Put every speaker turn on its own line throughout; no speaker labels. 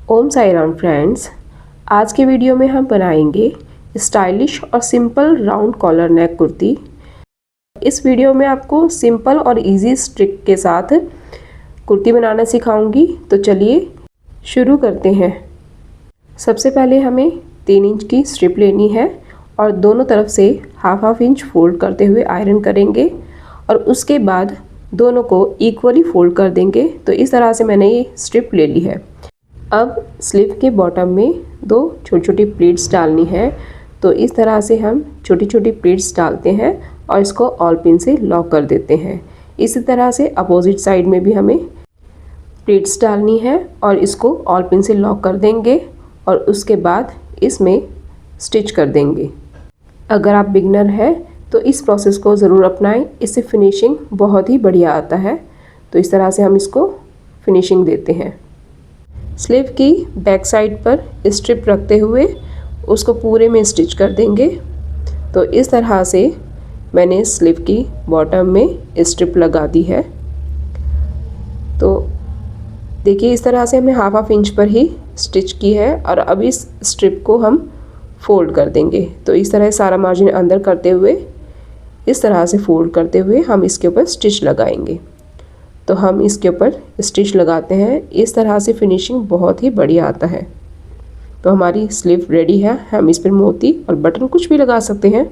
ओम Sai Ram friends, आज के video में हम बनाएंगे स्टाइलिश और simple round collar neck kurti. इस वीडियो में आपको सिंपल और इजी ट्रिक के साथ कुर्ती बनाना सिखाऊंगी। तो चलिए शुरू करते हैं। सबसे पहले हमें 3 इंच की स्ट्रिप लेनी है और दोनों तरफ से हाफ इंच फोल्ड करते हुए आयरन करेंगे और उसके बाद दोनों को इक्वली फोल्ड कर देंगे। तो इस तरह से मैंने ये स्ट्रिप ले ली है। अब स्लीव के बॉटम में 2 छोटी छोटी प्लीट्स डालनी है। तो इस तरह से हम छोटी छोटी प्लीट्स डालते हैं और इसको ऑल पिन से लॉक कर देते हैं। इसी तरह से अपोजिट साइड में भी हमें प्लीट्स डालनी है और इसको ऑल पिन से लॉक कर देंगे और उसके बाद इसमें स्टिच कर देंगे। अगर आप बिगनर हैं तो इस प्रोसेस को ज़रूर अपनाएं, इससे फिनिशिंग बहुत ही बढ़िया आता है। तो इस तरह से हम इसको फिनिशिंग देते हैं। स्लीव की बैक साइड पर स्ट्रिप रखते हुए उसको पूरे में स्टिच कर देंगे। तो इस तरह से मैंने स्लीव की बॉटम में स्ट्रिप लगा दी है। तो देखिए इस तरह से हमने हाफ इंच पर ही स्टिच की है और अब इस स्ट्रिप को हम फोल्ड कर देंगे। तो इस तरह सारा मार्जिन अंदर करते हुए इस तरह से फोल्ड करते हुए हम इसके ऊपर स्टिच लगाएंगे। तो हम इसके ऊपर स्टिच लगाते हैं। इस तरह से फिनिशिंग बहुत ही बढ़िया आता है। तो हमारी स्लीव रेडी है। हम इस पर मोती और बटन कुछ भी लगा सकते हैं।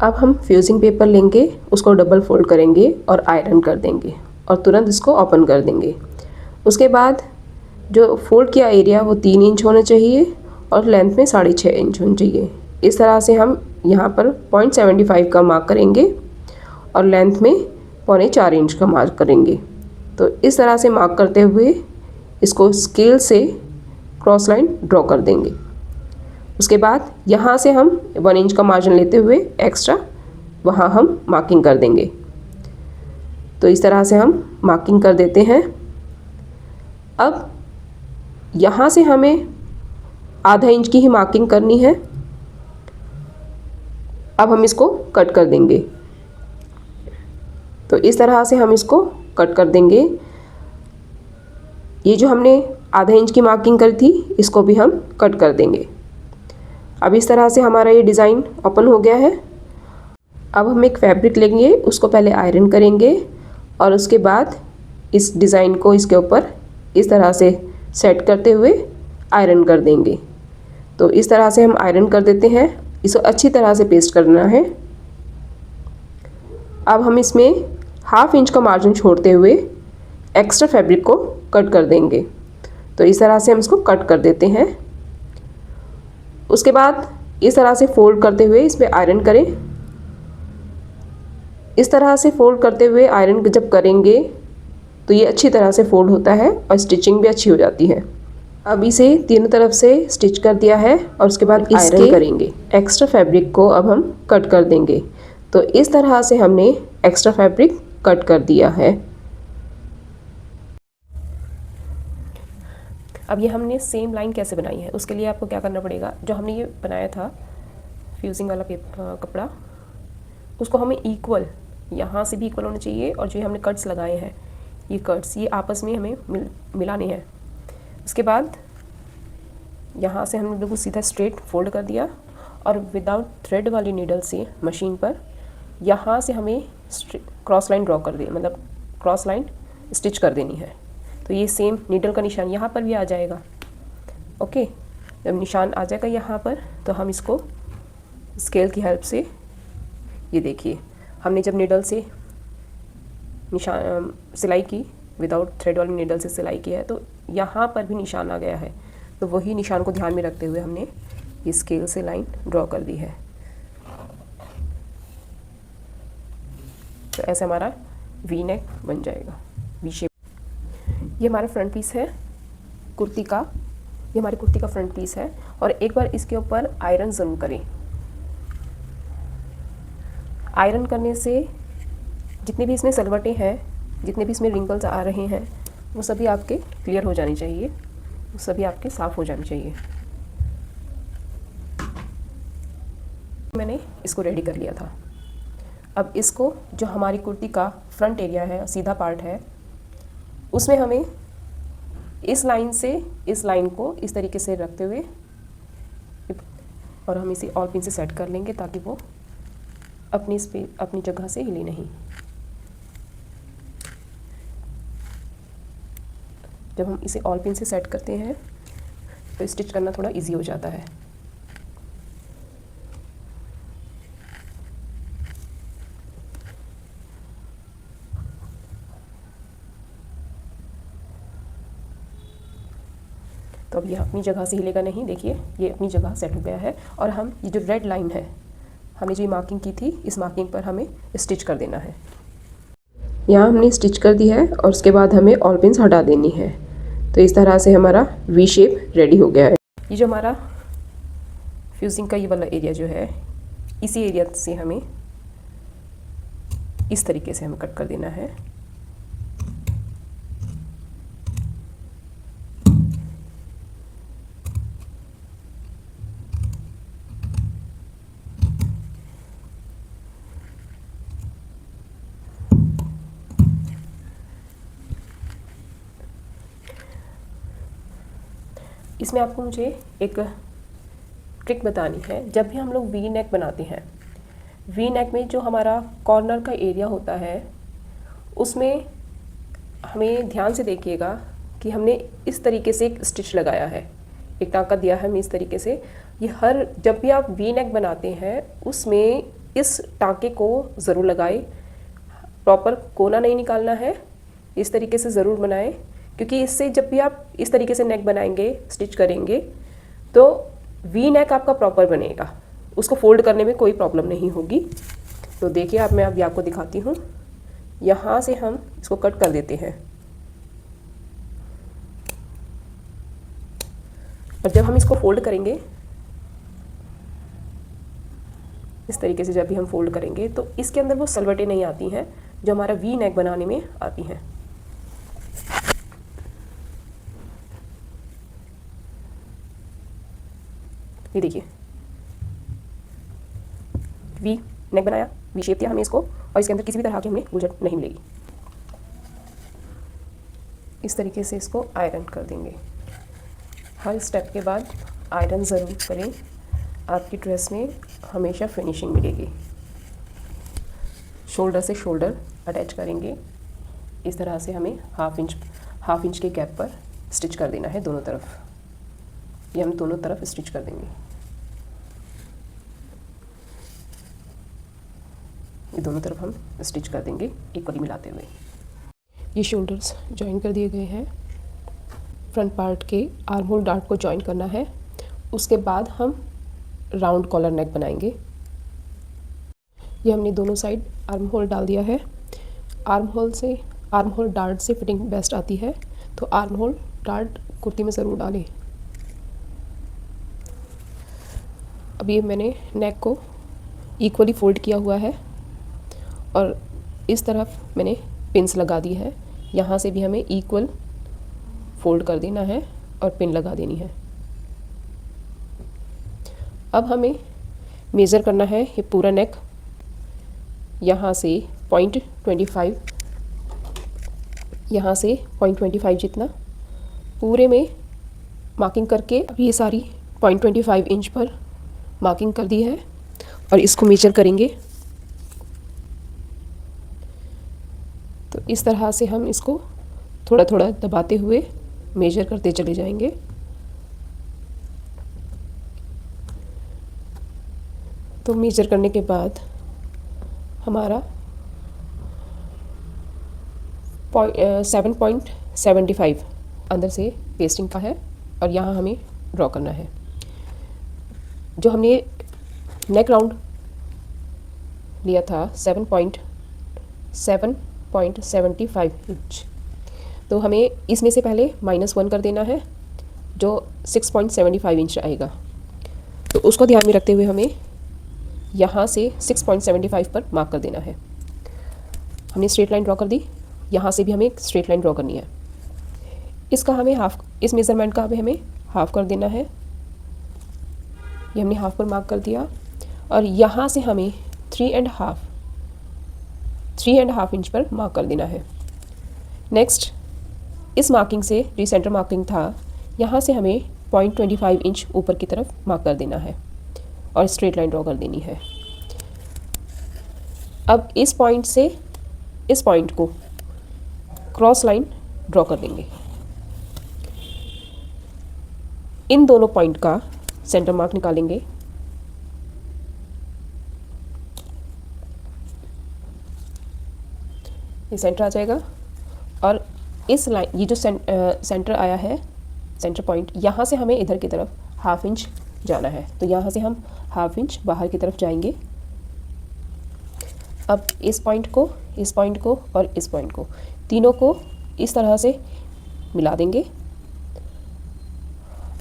अब हम फ्यूजिंग पेपर लेंगे, उसको डबल फोल्ड करेंगे और आयरन कर देंगे और तुरंत इसको ओपन कर देंगे। उसके बाद जो फोल्ड किया एरिया वो 3 इंच होना चाहिए और लेंथ में 6.5 इंच होना चाहिए। इस तरह से हम यहाँ पर 0.75 का मार्क करेंगे और लेंथ में 3.25 इंच का मार्क करेंगे। तो इस तरह से मार्क करते हुए इसको स्केल से क्रॉस लाइन ड्रॉ कर देंगे। उसके बाद यहाँ से हम 1 इंच का मार्जिन लेते हुए एक्स्ट्रा वहाँ हम मार्किंग कर देंगे। तो इस तरह से हम मार्किंग कर देते हैं। अब यहाँ से हमें ½ इंच की ही मार्किंग करनी है। अब हम इसको कट कर देंगे। तो इस तरह से हम इसको कट कर देंगे। ये जो हमने ½ इंच की मार्किंग करी थी इसको भी हम कट कर देंगे। अब इस तरह से हमारा ये डिज़ाइन ओपन हो गया है। अब हम एक फैब्रिक लेंगे, उसको पहले आयरन करेंगे और उसके बाद इस डिज़ाइन को इसके ऊपर इस तरह से सेट करते हुए आयरन कर देंगे। तो इस तरह से हम आयरन कर देते हैं। इसको अच्छी तरह से पेस्ट करना है। अब हम इसमें ½ इंच का मार्जिन छोड़ते हुए एक्स्ट्रा फैब्रिक को कट कर देंगे। तो इस तरह से हम इसको कट कर देते हैं। उसके बाद इस तरह से फोल्ड करते हुए इस पर आयरन करें। इस तरह से फोल्ड करते हुए आयरन जब करेंगे तो ये अच्छी तरह से फोल्ड होता है और स्टिचिंग भी अच्छी हो जाती है। अब इसे तीनों तरफ से स्टिच कर दिया है और उसके बाद आयरन करेंगे। एक्स्ट्रा फैब्रिक को अब हम कट कर देंगे। तो इस तरह से हमने एक्स्ट्रा फैब्रिक कट कर दिया है। अब ये हमने सेम लाइन कैसे बनाई है, उसके लिए आपको क्या करना पड़ेगा, जो हमने ये बनाया था फ्यूजिंग वाला कपड़ा, उसको हमें इक्वल यहाँ से भी इक्वल होना चाहिए और जो हमने कट्स लगाए हैं ये कट्स ये आपस में हमें मिलाने हैं। उसके बाद यहाँ से हमने बिल्कुल सीधा स्ट्रेट फोल्ड कर दिया और विदाउट थ्रेड वाली नीडल से मशीन पर यहाँ से हमें क्रॉस लाइन ड्रॉ कर दे, मतलब क्रॉस लाइन स्टिच कर देनी है। तो ये सेम नीडल का निशान यहाँ पर भी आ जाएगा। ओके, जब निशान आ जाएगा यहाँ पर तो हम इसको स्केल की हेल्प से, ये देखिए हमने जब नीडल से निशान सिलाई की, विदाउट थ्रेड वाली नीडल से सिलाई की है, तो यहाँ पर भी निशान आ गया है। तो वही निशान को ध्यान में रखते हुए हमने ये स्केल से लाइन ड्रॉ कर दी है। तो ऐसे हमारा वी नेक बन जाएगा, वी शेप। ये हमारा फ्रंट पीस है कुर्ती का, ये हमारी कुर्ती का फ्रंट पीस है। और एक बार इसके ऊपर आयरन ज़रूर करें। आयरन करने से जितने भी इसमें सलवटें हैं, जितने भी इसमें रिंकल्स आ रहे हैं, वो सभी आपके क्लियर हो जाने चाहिए, वो सभी आपके साफ़ हो जाने चाहिए। मैंने इसको रेडी कर लिया था। अब इसको जो हमारी कुर्ती का फ्रंट एरिया है, सीधा पार्ट है, उसमें हमें इस लाइन से इस लाइन को इस तरीके से रखते हुए और हम इसे ऑल पिन से सेट कर लेंगे ताकि वो अपनी जगह से हिले नहीं। जब हम इसे ऑल पिन से सेट करते हैं तो स्टिच करना थोड़ा इजी हो जाता है। तो अब ये अपनी जगह से हिलेगा नहीं, देखिए ये अपनी जगह सेट हो गया है। और हम ये जो रेड लाइन है, हमने जो मार्किंग की थी, इस मार्किंग पर हमें स्टिच कर देना है। यहाँ हमने स्टिच कर दी है और उसके बाद हमें ऑल पिन्स हटा देनी है। तो इस तरह से हमारा वी शेप रेडी हो गया है। ये जो हमारा फ्यूजिंग का ये वाला एरिया जो है, इसी एरिया से हमें इस तरीके से हमें कट कर देना है। इसमें आपको मुझे एक ट्रिक बतानी है। जब भी हम लोग वी नेक बनाते हैं, वी नेक में जो हमारा कॉर्नर का एरिया होता है, उसमें हमें ध्यान से देखिएगा कि हमने इस तरीके से एक स्टिच लगाया है, एक टाँका दिया है हमें इस तरीके से। ये जब भी आप वी नेक बनाते हैं उसमें इस टाँके को ज़रूर लगाएं। प्रॉपर कोना नहीं निकालना है, इस तरीके से ज़रूर बनाएं, क्योंकि इससे जब भी आप इस तरीके से नेक बनाएंगे, स्टिच करेंगे, तो वी नेक आपका प्रॉपर बनेगा, उसको फोल्ड करने में कोई प्रॉब्लम नहीं होगी। तो देखिए मैं अभी आपको दिखाती हूँ। यहाँ से हम इसको कट कर देते हैं और जब हम इसको फोल्ड करेंगे, इस तरीके से जब भी हम फोल्ड करेंगे, तो इसके अंदर वो सलवटें नहीं आती हैं जो हमारा वी नेक बनाने में आती हैं। ये देखिए वी नेक बनाया, वी शेप दिया हमें इसको, और इसके अंदर किसी भी तरह की हमें गुंजन नहीं मिलेगी। इस तरीके से इसको आयरन कर देंगे। हर स्टेप के बाद आयरन ज़रूर करें, आपकी ड्रेस में हमेशा फिनिशिंग मिलेगी। शोल्डर से शोल्डर अटैच करेंगे, इस तरह से हमें हाफ इंच के गैप पर स्टिच कर देना है दोनों तरफ। ये हम दोनों तरफ स्टिच कर देंगे। ये दोनों तरफ हम स्टिच कर देंगे इक्वली मिलाते हुए। ये शोल्डर्स जॉइन कर दिए गए हैं। फ्रंट पार्ट के आर्म होल डार्ट को जॉइन करना है, उसके बाद हम राउंड कॉलर नेक बनाएंगे। ये हमने दोनों साइड आर्म होल डाल दिया है। आर्म होल डार्ट से फिटिंग बेस्ट आती है, तो आर्म होल डार्ट कुर्ती में ज़रूर डालें। अभी मैंने नेक को इक्वली फोल्ड किया हुआ है और इस तरफ मैंने पिन्स लगा दी है। यहाँ से भी हमें इक्वल फोल्ड कर देना है और पिन लगा देनी है। अब हमें मेज़र करना है ये पूरा नेक, यहाँ से 0.25, यहाँ से 0.25 जितना पूरे में मार्किंग करके, अब ये सारी 0.25 इंच पर मार्किंग कर दी है और इसको मेजर करेंगे। तो इस तरह से हम इसको थोड़ा थोड़ा दबाते हुए मेजर करते चले जाएंगे। तो मेजर करने के बाद हमारा 7.75 अंदर से पेस्टिंग का है और यहाँ हमें ड्रॉ करना है। जो हमने नेक राउंड लिया था 7.75 इंच, तो हमें इसमें से पहले -1 कर देना है, जो 6.75 इंच आएगा। तो उसको ध्यान में रखते हुए हमें यहाँ से 6.75 पर मार्क कर देना है। हमने स्ट्रेट लाइन ड्रॉ कर दी, यहाँ से भी हमें एक स्ट्रेट लाइन ड्रॉ करनी है। इसका हमें इस मेज़रमेंट का हमें हाफ कर देना है। ये हमने हाफ पर मार्क कर दिया और यहाँ से हमें 3.5 इंच पर मार्क कर देना है। नेक्स्ट इस मार्किंग से जो सेंटर मार्किंग था, यहाँ से हमें 0.25 इंच ऊपर की तरफ मार्क कर देना है और स्ट्रेट लाइन ड्रॉ कर देनी है। अब इस पॉइंट से इस पॉइंट को क्रॉस लाइन ड्रॉ कर देंगे। इन दोनों पॉइंट का सेंटर मार्क निकालेंगे। ये सेंटर आ जाएगा और इस लाइन, ये जो सेंटर आया है, सेंटर पॉइंट, यहाँ से हमें इधर की तरफ 1/2 इंच जाना है। तो यहाँ से हम 1/2 इंच बाहर की तरफ जाएंगे। अब इस पॉइंट को, इस पॉइंट को और इस पॉइंट को, तीनों को इस तरह से मिला देंगे।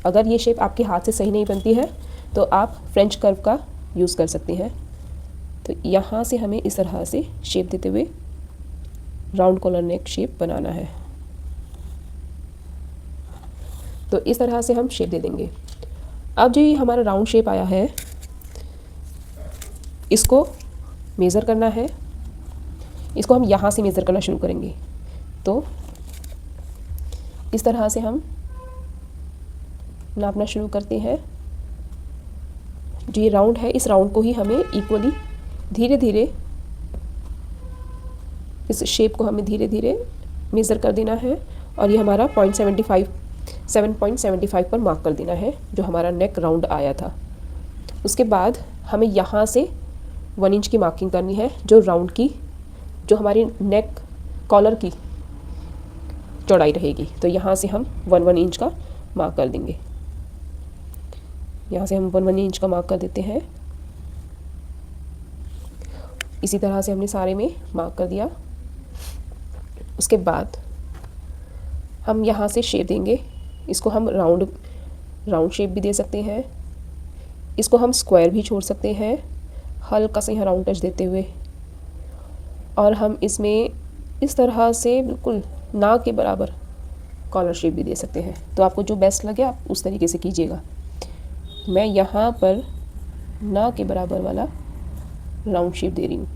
अगर ये शेप आपके हाथ से सही नहीं बनती है तो आप फ्रेंच कर्व का यूज़ कर सकते हैं। तो यहाँ से हमें इस तरह से शेप देते हुए राउंड कॉलर नेक शेप बनाना है। तो इस तरह से हम शेप दे देंगे। अब जो ये हमारा राउंड शेप आया है, इसको मेज़र करना है। इसको हम यहाँ से मेज़र करना शुरू करेंगे। तो इस तरह से हम नापना शुरू करते हैं। जो ये राउंड है, इस राउंड को ही हमें इक्वली धीरे धीरे, इस शेप को हमें धीरे धीरे मेज़र कर देना है और ये हमारा 7.75 पर मार्क कर देना है, जो हमारा नेक राउंड आया था। उसके बाद हमें यहाँ से 1 इंच की मार्किंग करनी है, जो राउंड की, जो हमारी नेक कॉलर की चौड़ाई रहेगी। तो यहाँ से हम 1 इंच का मार्क कर देंगे। यहाँ से हम 1 इंच का मार्क कर देते हैं। इसी तरह से हमने सारे में मार्क कर दिया। उसके बाद हम यहाँ से शेप देंगे। इसको हम राउंड शेप भी दे सकते हैं, इसको हम स्क्वायर भी छोड़ सकते हैं, हल्का सा यहाँ राउंड टच देते हुए। और हम इसमें इस तरह से बिल्कुल ना के बराबर कॉलर शेप भी दे सकते हैं। तो आपको जो बेस्ट लगे आप उस तरीके से कीजिएगा। मैं यहाँ पर ना के बराबर वाला राउंड शेप दे रही हूँ।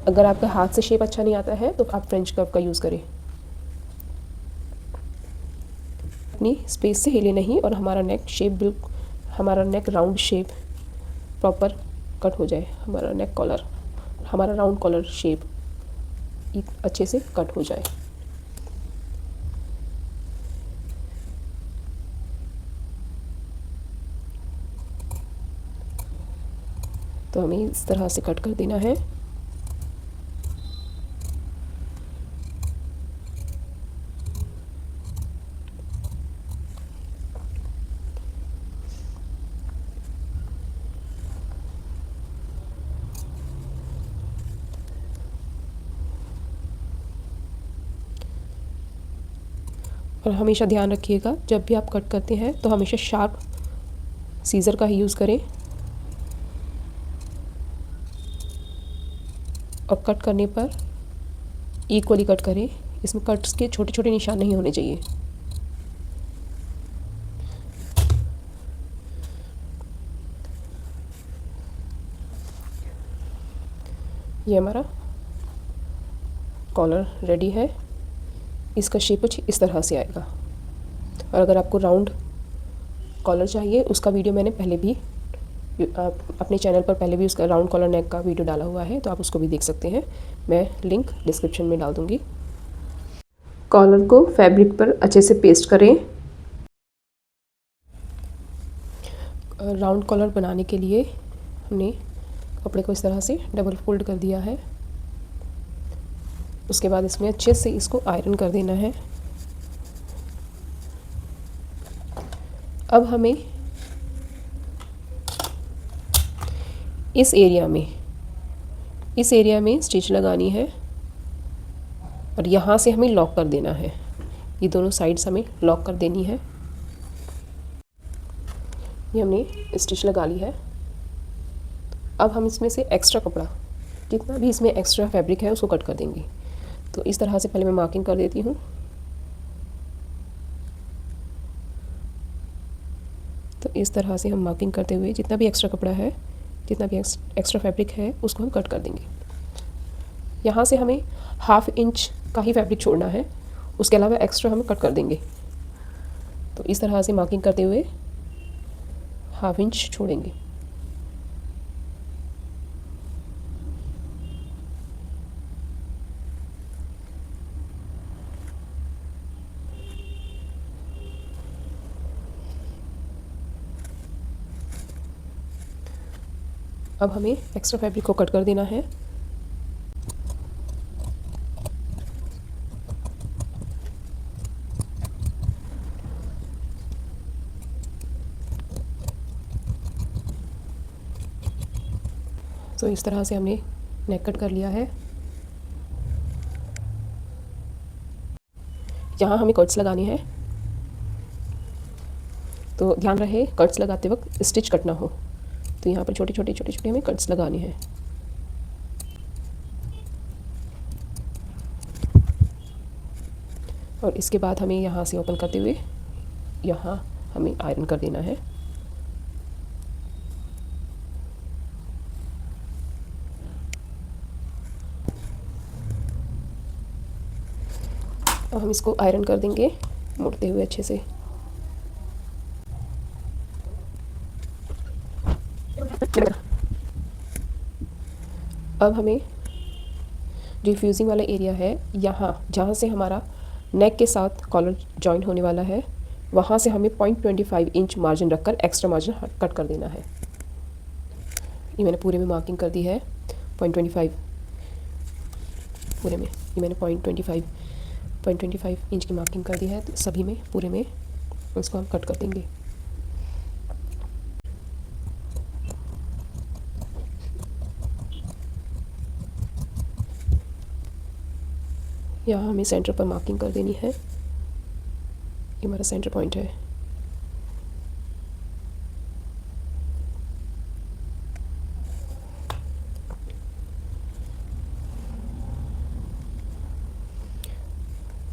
अगर आपका हाथ से शेप अच्छा नहीं आता है तो आप फ्रेंच कर्व का यूज़ करें। अपनी स्पेस से हिले नहीं और हमारा नेक शेप बिल्कुल, हमारा नेक राउंड शेप प्रॉपर कट हो जाए, हमारा नेक कॉलर, हमारा राउंड कॉलर शेप अच्छे से कट हो जाए। तो हमें इस तरह से कट कर देना है। और हमेशा ध्यान रखिएगा, जब भी आप कट करते हैं तो हमेशा शार्प सीज़र का ही यूज़ करें और कट करने पर इक्वली कट करें। इसमें कट्स के छोटे छोटे निशान नहीं होने चाहिए। ये हमारा कॉलर रेडी है। इसका शेप कुछ इस तरह से आएगा। और अगर आपको राउंड कॉलर चाहिए, उसका वीडियो मैंने पहले भी अपने चैनल पर पहले भी उसका राउंड कॉलर नेक का वीडियो डाला हुआ है, तो आप उसको भी देख सकते हैं। मैं लिंक डिस्क्रिप्शन में डाल दूँगी। कॉलर को फैब्रिक पर अच्छे से पेस्ट करें। राउंड कॉलर बनाने के लिए हमने कपड़े को इस तरह से डबल फोल्ड कर दिया है। उसके बाद इसमें अच्छे से इसको आयरन कर देना है। अब हमें इस एरिया में स्टिच लगानी है और यहाँ से हमें लॉक कर देना है। ये दोनों साइड्स हमें लॉक कर देनी है। ये हमने स्टिच लगा ली है। अब हम इसमें से एक्स्ट्रा कपड़ा, जितना भी इसमें एक्स्ट्रा फैब्रिक है, उसको कट कर देंगे। तो इस तरह से पहले मैं मार्किंग कर देती हूँ। तो इस तरह से हम मार्किंग करते हुए जितना भी एक्स्ट्रा कपड़ा है जितना भी एक्स्ट्रा फैब्रिक है उसको हम कट कर देंगे। यहाँ से हमें 1/2 इंच का ही फैब्रिक छोड़ना है, उसके अलावा एक्स्ट्रा हम कट कर देंगे। तो इस तरह से मार्किंग करते हुए 1/2 इंच छोड़ेंगे। अब हमें एक्स्ट्रा फैब्रिक को कट कर देना है। तो इस तरह से हमने नेक कट कर लिया है। यहाँ हमें कट्स लगाने हैं, तो ध्यान रहे कट्स लगाते वक्त स्टिच कट ना हो। तो यहाँ पर छोटे छोटे हमें कट्स लगाने हैं। और इसके बाद हमें यहाँ से ओपन करते हुए यहाँ हमें आयरन कर देना है। अब हम इसको आयरन कर देंगे मोड़ते हुए अच्छे से। अब हमें जो फ्यूजिंग वाला एरिया है, यहाँ जहाँ से हमारा नेक के साथ कॉलर जॉइन होने वाला है, वहाँ से हमें 0.25 इंच मार्जिन रखकर एक्स्ट्रा मार्जिन कट कर देना है। ये मैंने पूरे में मार्किंग कर दी है 0.25 पूरे में। ये मैंने 0.25 इंच की मार्किंग कर दी है। तो सभी में पूरे में इसको हम कट कर देंगे। यहाँ हमें सेंटर पर मार्किंग कर देनी है। ये हमारा सेंटर पॉइंट है।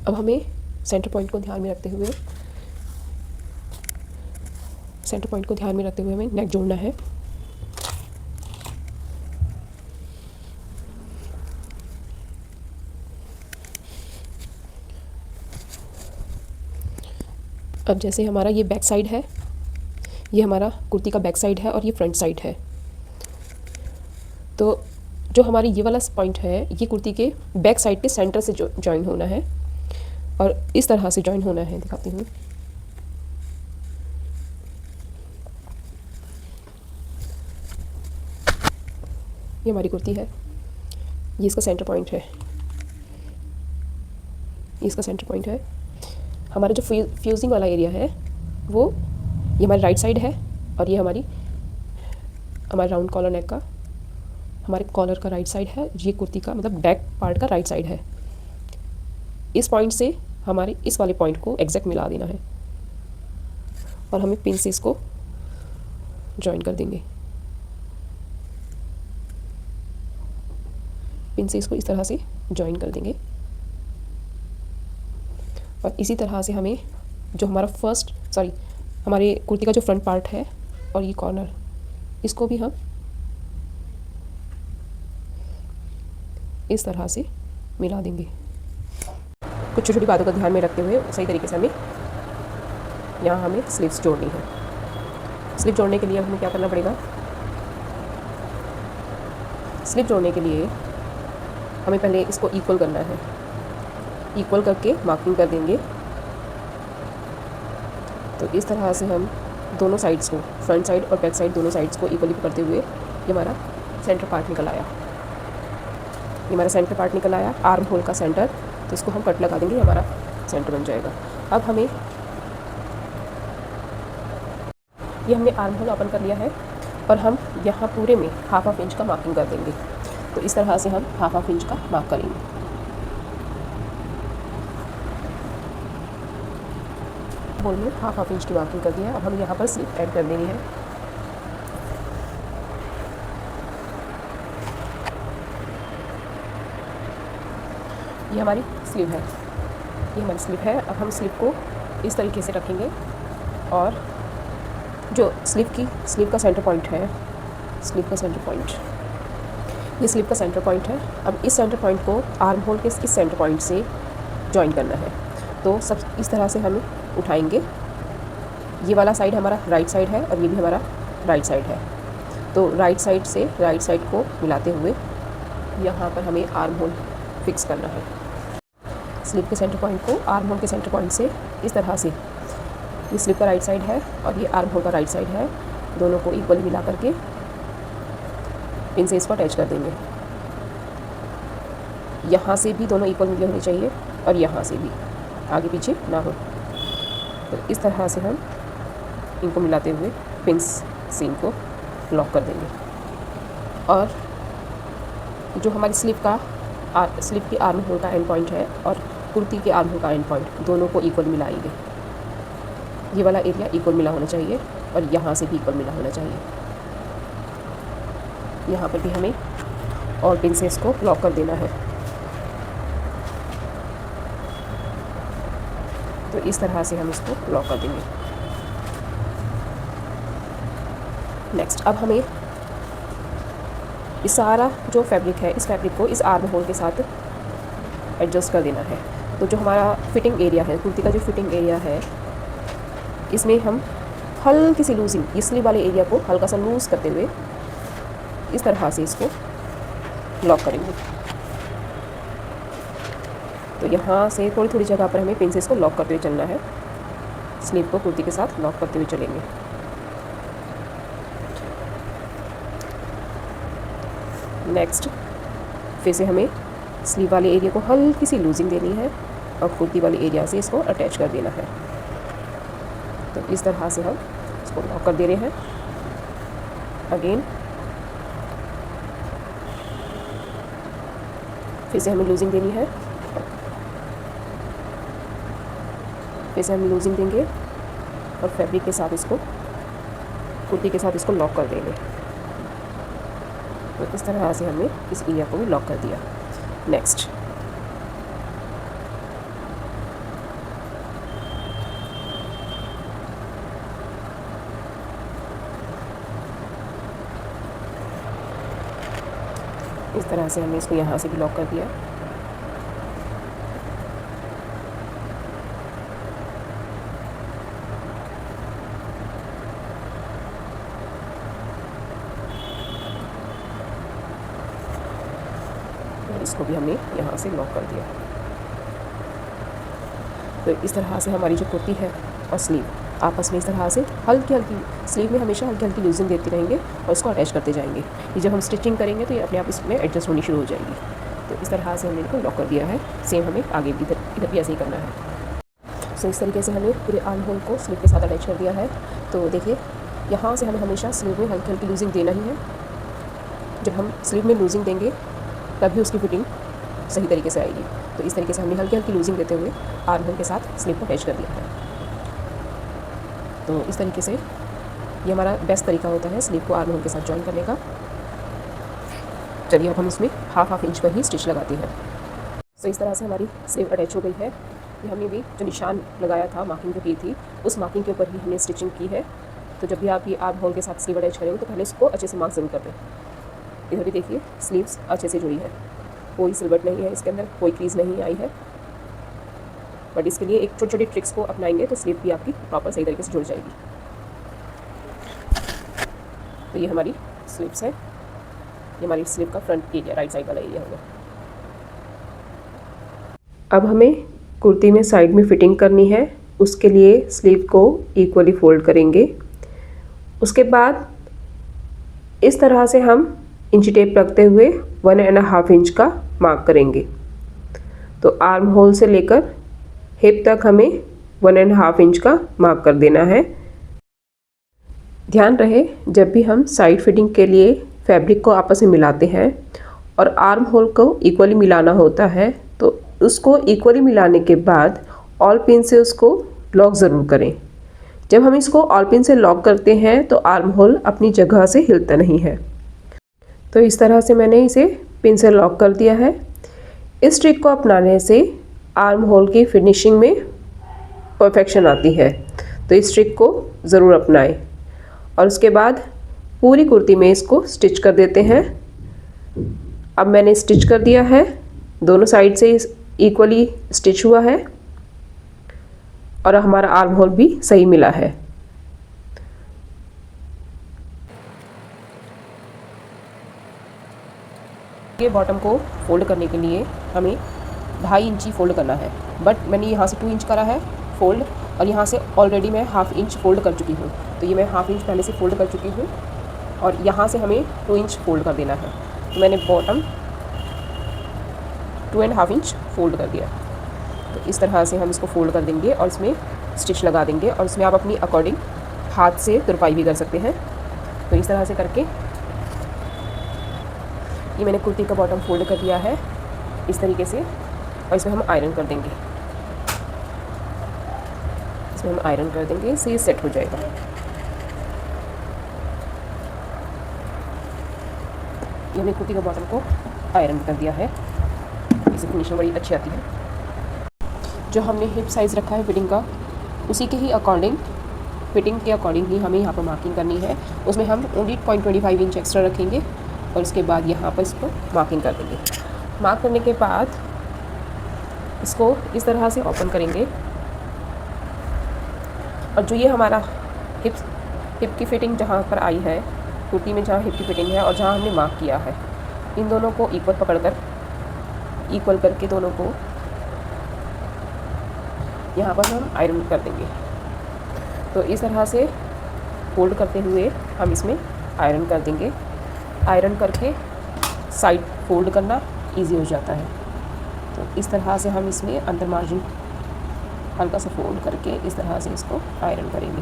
अब हमें सेंटर पॉइंट को ध्यान में रखते हुए हमें नेक जोड़ना है। अब जैसे हमारा ये बैक साइड है, ये हमारा कुर्ती का बैक साइड है और ये फ्रंट साइड है। तो जो हमारी ये वाला पॉइंट है, ये कुर्ती के बैक साइड के सेंटर से जॉइन होना है और इस तरह से जॉइन होना है। दिखाती हूँ। ये हमारी कुर्ती है, ये इसका सेंटर पॉइंट है, ये इसका सेंटर पॉइंट है। हमारा जो फ्यूजिंग वाला एरिया है वो ये हमारी राइट साइड है और ये हमारे राउंड कॉलर नेक का, हमारे कॉलर का राइट साइड है। ये कुर्ती का मतलब बैक पार्ट का राइट साइड है। इस पॉइंट से हमारे इस वाले पॉइंट को एग्जैक्ट मिला देना है और हमें पिन से इसको जॉइन कर देंगे। पिन से इसको इस तरह से जॉइन कर देंगे और इसी तरह से हमें जो हमारे कुर्ती का जो फ्रंट पार्ट है और ये कॉर्नर, इसको भी हम इस तरह से मिला देंगे। कुछ छोटी छोटी बातों का ध्यान में रखते हुए सही तरीके से हमें स्लीव्स जोड़नी है। स्लीव जोड़ने के लिए हमें क्या करना पड़ेगा? स्लीव जोड़ने के लिए हमें पहले इसको इक्वल करना है। इक्वल करके मार्किंग कर देंगे। तो इस तरह से हम दोनों साइड्स को, फ्रंट साइड और बैक साइड दोनों साइड्स को इक्वली करते हुए ये हमारा सेंटर पार्ट निकल आया। ये हमारा सेंटर पार्ट निकल आया, आर्म होल का सेंटर। तो इसको हम कट लगा देंगे, हमारा सेंटर बन जाएगा। अब हमें ये हमने आर्म होल ओपन कर लिया है और हम यहाँ पूरे में 1/2 इंच का मार्किंग कर देंगे। तो इस तरह से हम 1/2 इंच का मार्क करेंगे। होल में 1/2 इंच की मार्किंग कर दिया है। अब हम यहाँ पर स्लिप ऐड कर देनी है। ये हमारी स्लीव है, ये हमारी स्लीव है। अब हम स्लीव को इस तरीके से रखेंगे और जो स्लीव का सेंटर पॉइंट है स्लीव का सेंटर पॉइंट, ये स्लीव का सेंटर पॉइंट है। अब इस सेंटर पॉइंट को आर्म होल के इस सेंटर पॉइंट से जॉइन करना है। तो सब इस तरह से हम उठाएंगे। ये वाला साइड हमारा राइट साइड है और ये भी हमारा राइट साइड है। तो राइट साइड से राइट साइड को मिलाते हुए यहाँ पर हमें आर्म होल फिक्स करना है। स्लीव के सेंटर पॉइंट को आर्म होल के सेंटर पॉइंट से इस तरह से, ये स्लीव का राइट साइड है और ये आर्म होल का राइट साइड है, दोनों को इक्वली मिला करके पिन से इसको अटैच कर देंगे। यहाँ से भी दोनों इक्वल मिले होने चाहिए और यहाँ से भी आगे पीछे ना हो। तो इस तरह से हम इनको मिलाते हुए पिंस से इनको लॉक कर देंगे। और जो हमारी स्लीव की आर्म होल का एंड पॉइंट है और कुर्ती के आर्म होल का एंड पॉइंट, दोनों को इक्वल मिलाएंगे। ये वाला एरिया इक्वल मिला होना चाहिए और यहाँ से भी इक्वल मिला होना चाहिए। यहाँ पर भी हमें और पिन से इसको लॉक कर देना है। तो इस तरह से हम इसको लॉक कर देंगे। नेक्स्ट, अब हमें इस सारा जो फैब्रिक है, इस फैब्रिक को इस आर्म होल के साथ एडजस्ट कर देना है। तो जो हमारा फिटिंग एरिया है, कुर्ती का जो फिटिंग एरिया है, इसमें हम हल्की सी लूजिंग, इस स्लीव वाले एरिया को हल्का सा लूज़ करते हुए इस तरह से इसको लॉक करेंगे। तो यहाँ से थोड़ी थोड़ी जगह पर हमें पिन से इसको लॉक करते हुए चलना है। स्लीव को कुर्ती के साथ लॉक करते हुए चलेंगे। नेक्स्ट, फिर से हमें स्लीव वाले एरिया को हल्की सी लूजिंग देनी है और कुर्ती वाले एरिया से इसको अटैच कर देना है। तो इस तरह से हम इसको लॉक कर दे रहे हैं। अगेन फिर से हमें लूजिंग देनी है, फिर से हम लूजिंग देंगे और फैब्रिक के साथ इसको, कुर्ती के साथ इसको लॉक कर देंगे। तो इस तरह से हमने इस एरिया को भी लॉक कर दिया। नेक्स्ट, इस तरह से हमने इसको यहाँ से भी लॉक कर दिया। इसको भी हमने यहाँ से लॉक कर दिया। तो इस तरह से हमारी जो कुर्ती है और स्लीव आपस में इस तरह से हल्की हल्की, स्लीव में हमेशा हल्की हल्की लूजिंग देते रहेंगे और इसको अटैच करते जाएंगे। ये जब हम स्टिचिंग करेंगे तो ये अपने आप इसमें एडजस्ट होनी शुरू हो जाएगी। तो इस तरह से हमने इनको लॉक कर दिया है। सेम हमें आगे भी इधर भी ऐसे ही करना है। सो इस तरीके से हमने पूरे आर्म होल को स्लीव के साथ अटैच कर दिया है। तो देखिए, यहाँ से हमें हमेशा स्लीव में हल्की हल्की लूजिंग देना ही है। जब हम स्लीव में लूजिंग देंगे तभी उसकी फिटिंग सही तरीके से आएगी। तो इस तरीके से हमने हल्की हल्की लूजिंग देते हुए आर्म होल के साथ स्लीव को अटैच कर दिया है। तो इस तरीके से ये हमारा बेस्ट तरीका होता है स्लीव को आर्म होल के साथ जॉइन करने का। चलिए अब हम इसमें हाफ इंच पर ही स्टिच लगाते हैं। तो इस तरह से हमारी स्लीव अटैच हो गई है। ये हमने भी जो निशान लगाया था, मार्किंग जो की थी, उस मार्किंग के ऊपर ही हमने स्टिचिंग की है। तो जब भी आप ये आर्म होल के साथ स्लीव अटैच करेंगे तो पहले इसको अच्छे से मार्क जरूर कर दें। इधर भी देखिए, स्लीव्स अच्छे से जुड़ी है, कोई सिलवट नहीं है, इसके अंदर कोई क्रीज नहीं आई है। बट इसके लिए एक छोटी छोटी ट्रिक्स को अपनाएंगे तो स्लीव भी आपकी प्रॉपर सही तरीके से जुड़ जाएगी। तो ये हमारी स्लीव्स है, ये हमारी स्लीव का फ्रंट एरिया, राइट साइड वाला एरिया होगा। अब हमें कुर्ती में साइड में फिटिंग करनी है। उसके लिए स्लीव को इक्वली फोल्ड करेंगे। उसके बाद इस तरह से हम इंची टेप रखते हुए 1.5 इंच का मार्क करेंगे। तो आर्म होल से लेकर हिप तक हमें 1.5 इंच का मार्क कर देना है। ध्यान रहे, जब भी हम साइड फिटिंग के लिए फैब्रिक को आपस में मिलाते हैं और आर्म होल को इक्वली मिलाना होता है, तो उसको इक्वली मिलाने के बाद ऑल पिन से उसको लॉक ज़रूर करें। जब हम इसको ऑल पिन से लॉक करते हैं तो आर्म होल अपनी जगह से हिलता नहीं है। तो इस तरह से मैंने इसे पिन से लॉक कर दिया है। इस ट्रिक को अपनाने से आर्म होल की फिनिशिंग में परफेक्शन आती है। तो इस ट्रिक को ज़रूर अपनाएं। और उसके बाद पूरी कुर्ती में इसको स्टिच कर देते हैं। अब मैंने स्टिच कर दिया है, दोनों साइड से इक्वली स्टिच हुआ है और हमारा आर्म होल भी सही मिला है। ये बॉटम को फोल्ड करने के लिए हमें 2.5 इंची फोल्ड करना है, बट मैंने यहाँ से 2 इंच करा है फोल्ड और यहाँ से ऑलरेडी मैं 1/2 इंच फोल्ड कर चुकी हूँ। तो ये मैं 1/2 इंच पहले से फोल्ड कर चुकी हूँ और यहाँ से हमें 2 इंच फोल्ड कर देना है। तो मैंने बॉटम 2.5 इंच फोल्ड कर दिया। तो इस तरह से हम इसको फोल्ड कर देंगे और इसमें स्टिच लगा देंगे और इसमें आप अपनी अकॉर्डिंग हाथ से तुरपाई भी कर सकते हैं। तो इस तरह से करके ये मैंने कुर्ती का बॉटम फोल्ड कर दिया है इस तरीके से, और इसमें हम आयरन कर देंगे। इसमें हम आयरन कर देंगे, इससे ये सेट हो जाएगा। ये मैंने कुर्ती का बॉटम को आयरन कर दिया है, इससे फिनिशिंग बड़ी अच्छी आती है। जो हमने हिप साइज़ रखा है फिटिंग का, उसी के ही अकॉर्डिंग, फिटिंग के अकॉर्डिंग ही हमें यहाँ पर मार्किंग करनी है। उसमें हम ओनली 0.25 इंच एक्स्ट्रा रखेंगे और उसके बाद यहाँ पर इसको मार्किंग कर देंगे। मार्क करने के बाद इसको इस तरह से ओपन करेंगे और जो ये हमारा हिप की फिटिंग जहाँ पर आई है, कुर्ती में जहाँ हिप की फिटिंग है और जहाँ हमने मार्क किया है, इन दोनों को इक्वल पकड़कर, इक्वल करके दोनों को यहाँ पर हम आयरन कर देंगे। तो इस तरह से फोल्ड करते हुए हम इसमें आयरन कर देंगे। आयरन करके साइड फोल्ड करना इजी हो जाता है। तो इस तरह से हम इसमें अंदर मार्जिन हल्का सा फोल्ड करके इस तरह से इसको आयरन करेंगे।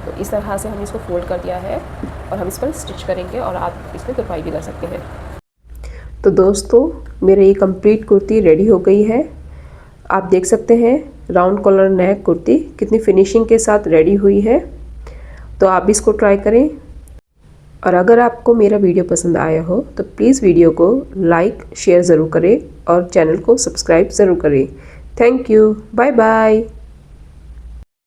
तो इस तरह से हम इसको फोल्ड कर दिया है और हम इस पर स्टिच करेंगे और आप इसमें तुरपाई भी कर सकते हैं। तो दोस्तों, मेरी ये कंप्लीट कुर्ती रेडी हो गई है। आप देख सकते हैं राउंड कॉलर नेक कुर्ती कितनी फिनिशिंग के साथ रेडी हुई है। तो आप भी इसको ट्राई करें और अगर आपको मेरा वीडियो पसंद आया हो तो प्लीज़ वीडियो को लाइक शेयर ज़रूर करें और चैनल को सब्सक्राइब ज़रूर करें। Thank you, bye bye.